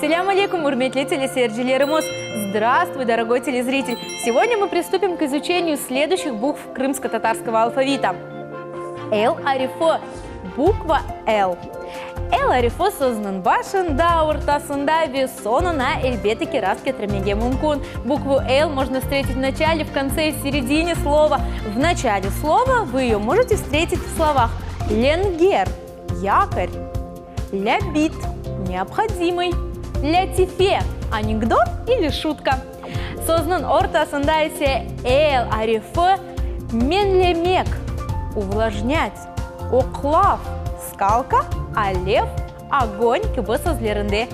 Селям алейкум, урметли телесерджилерымыз! Здравствуй, дорогой телезритель! Сегодня мы приступим к изучению следующих букв крымско-татарского алфавита. Эл-арифы. Буква Л. Эл-арифы сөзінің башында, ортасында вес соңына элбеті керас кетірмеге мүмкін. Букву Л можно встретить в начале, в конце и в середине слова. В начале слова вы ее можете встретить в словах ленгер – якорь, лябит – необходимый, лятифе – анекдот или шутка. Сөзінің ортасында ise эл-арифы менлемек – увлажнять, оклав – скалка, а лев – огонь кібі сөзлерінде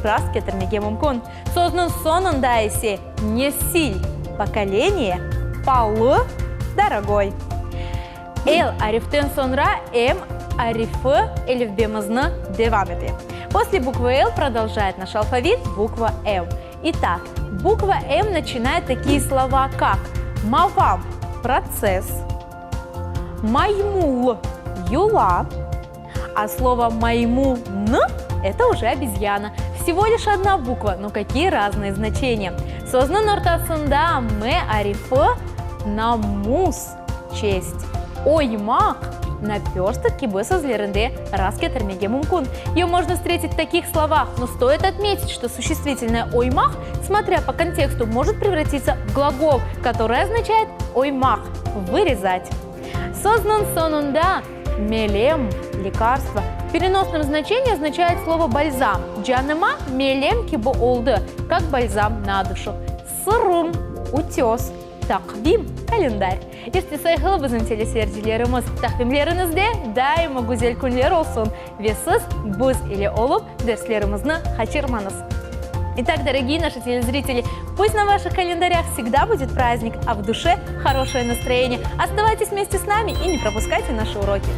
рас кетірмеге мүмкін. Сөзінің соңында ise несиль – поколение, палы – дорогой. Эл арифтен sonra М арифы элифбемызны девам етеді. После буквы Л продолжает наш алфавит буква М. Итак, буква М начинает такие слова, как мавам – процесс, маймул – юла, а слово маймун – это уже обезьяна. Всего лишь одна буква, но какие разные значения. Сөзінің ортасында М арифы намус – честь, оймақ – наперсток кібі сөзлерінде рас кетірмеге мүмкін. Ее можно встретить в таких словах, но стоит отметить, что существительное оймақ, смотря по контексту, может превратиться в глагол, который означает оймақ – вырезать. Сөзінің соңында мелем – лекарство. В переносном значении означает слово бальзам. Джаныма мелем кибо олды, как бальзам на душу. Сырым – утес. Тақвим – календарь. Если сайғылы біздің телесерджилеріміз тақвимлеріңізде дайыма гүзел күнлер олсын. Весіз, біз или олып дәрслерімізні қачырмаңыз. Итак, дорогие наши телезрители, пусть на ваших календарях всегда будет праздник, а в душе хорошее настроение. Оставайтесь вместе с нами и не пропускайте наши уроки.